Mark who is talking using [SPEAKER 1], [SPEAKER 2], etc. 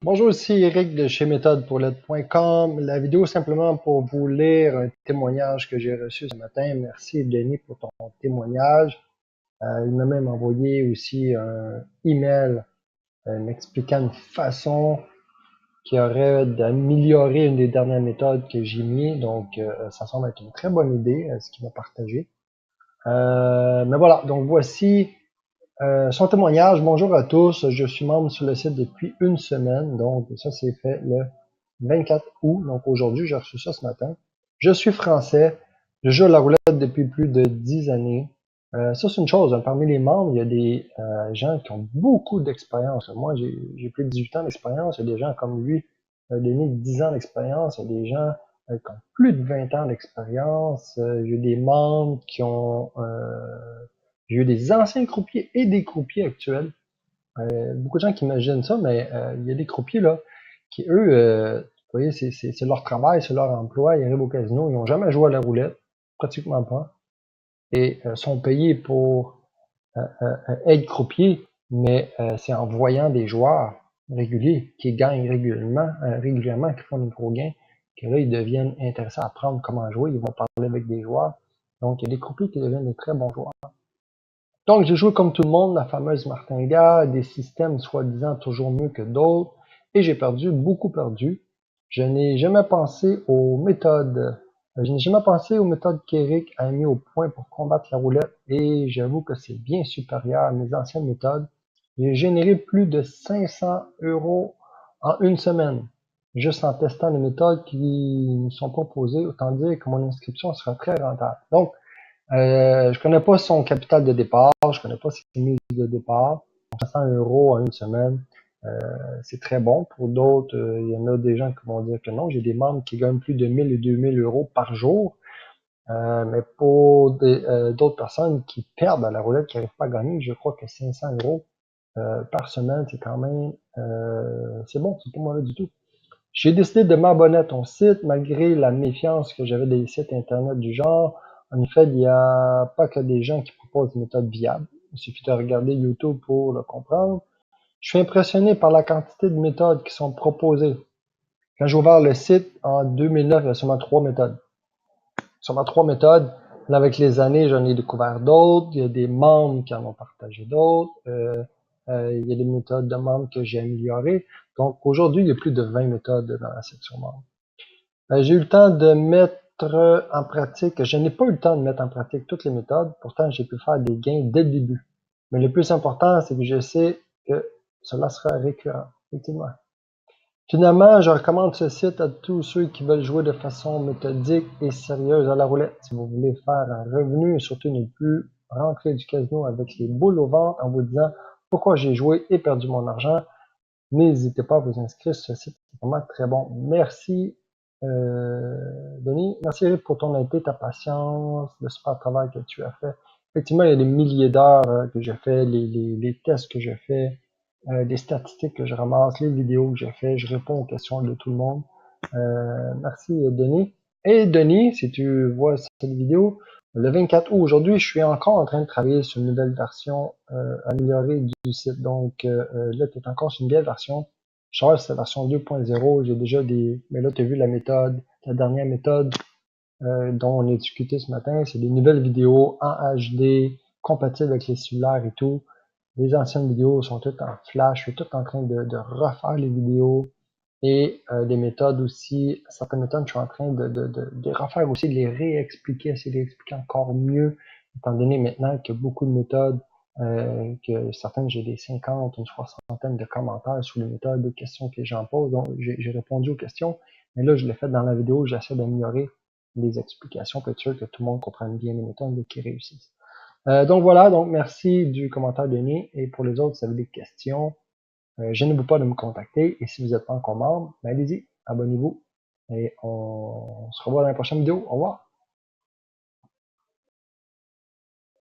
[SPEAKER 1] Bonjour, ici Eric de chez méthodepourlaide.com. La vidéo simplement pour vous lire un témoignage que j'ai reçu ce matin. Merci Denis pour ton témoignage. Il m'a même envoyé aussi un email m'expliquant une façon qui aurait d'améliorer une des dernières méthodes que j'ai mis. Donc, ça semble être une très bonne idée, ce qu'il m'a partagé. Mais voilà, donc voici son témoignage. Bonjour à tous, je suis membre sur le site depuis une semaine, donc ça c'est fait le 24 août, donc aujourd'hui j'ai reçu ça ce matin. Je suis français, je joue à la roulette depuis plus de 10 années. Ça c'est une chose, hein. Parmi les membres, il y a des gens qui ont beaucoup d'expérience. Moi j'ai plus de 18 ans d'expérience, il y a des gens comme lui, Denis, 10 ans d'expérience, il y a des gens qui ont plus de 20 ans d'expérience, j'ai des membres qui ont j'ai eu des anciens croupiers et des croupiers actuels. Beaucoup de gens qui imaginent ça, mais il y a des croupiers là qui, eux, vous voyez, c'est leur travail, c'est leur emploi. Ils arrivent au casino, ils n'ont jamais joué à la roulette, pratiquement pas, et sont payés pour être croupier, mais c'est en voyant des joueurs réguliers qui gagnent régulièrement, qui font des gros gains, que là, ils deviennent intéressés à apprendre comment jouer. Ils vont parler avec des joueurs. Donc, il y a des croupiers qui deviennent des très bons joueurs. Donc, j'ai joué comme tout le monde la fameuse martingale, des systèmes soi-disant toujours mieux que d'autres, et j'ai perdu, beaucoup perdu. Je n'ai jamais pensé aux méthodes. Je n'ai jamais pensé aux méthodes qu'Eric a mis au point pour combattre la roulette, et j'avoue que c'est bien supérieur à mes anciennes méthodes. J'ai généré plus de 500 € en une semaine, juste en testant les méthodes qui me sont proposées. Autant dire que mon inscription sera très rentable. Donc, je connais pas son capital de départ, je connais pas ses mises de départ. 500 € en une semaine, c'est très bon. Pour d'autres, il y en a des gens qui vont dire que non. J'ai des membres qui gagnent plus de 1000 et 2000 € par jour. Mais pour d'autres personnes qui perdent à la roulette, qui n'arrivent pas à gagner, je crois que 500 € par semaine, c'est quand même, c'est bon, c'est pas mauvais du tout. J'ai décidé de m'abonner à ton site malgré la méfiance que j'avais des sites internet du genre. En effet, il n'y a pas que des gens qui proposent des méthodes viables. Il suffit de regarder YouTube pour le comprendre. Je suis impressionné par la quantité de méthodes qui sont proposées. Quand j'ai ouvert le site en 2009, il y a seulement 3 méthodes. Seulement 3 méthodes. Là, avec les années, j'en ai découvert d'autres. Il y a des membres qui en ont partagé d'autres. Il y a des méthodes de membres que j'ai améliorées. Donc, aujourd'hui, il y a plus de 20 méthodes dans la section membres. J'ai eu le temps de mettre en pratique, je n'ai pas eu le temps de mettre en pratique toutes les méthodes, pourtant j'ai pu faire des gains dès le début. Mais le plus important, c'est que je sais que cela sera récurrent, effectivement. Finalement, je recommande ce site à tous ceux qui veulent jouer de façon méthodique et sérieuse à la roulette. Si vous voulez faire un revenu et surtout ne plus rentrer du casino avec les boules au ventre en vous disant pourquoi j'ai joué et perdu mon argent, n'hésitez pas à vous inscrire sur ce site, c'est vraiment très bon. Merci Denis. Merci Eric pour ton honnêteté, ta patience, le super travail que tu as fait. Effectivement, il y a des milliers d'heures que je fais, les tests que je fais, les statistiques que je ramasse, les vidéos que je fais, je réponds aux questions de tout le monde. Merci Denis. Et Denis, si tu vois cette vidéo, le 24 août aujourd'hui, je suis encore en train de travailler sur une nouvelle version améliorée du site. Donc là, tu es encore sur une vieille version. Je travaille sur la version 2.0. J'ai déjà des. Mais là, tu as vu la méthode, la dernière méthode dont on a discuté ce matin. C'est des nouvelles vidéos en HD, compatibles avec les cellulaires et tout. Les anciennes vidéos sont toutes en flash. Je suis tout en train de refaire les vidéos. Et des méthodes aussi, certaines méthodes, je suis en train de refaire aussi, de les réexpliquer, essayer de les expliquer encore mieux, étant donné maintenant qu'il y a beaucoup de méthodes, que certaines, j'ai des 50, une soixantaine de commentaires sur les méthodes, des questions que les gens posent, donc j'ai répondu aux questions, mais là, je l'ai fait dans la vidéo, j'essaie d'améliorer les explications pour être sûr que tout le monde comprenne bien les méthodes et qu'ils réussissent. Donc voilà, donc merci du commentaire Denis, et pour les autres, si vous avez des questions, gênez-vous pas de me contacter. Et si vous n'êtes pas encore membre, ben allez-y, abonnez-vous. Et on se revoit dans la prochaine vidéo. Au revoir.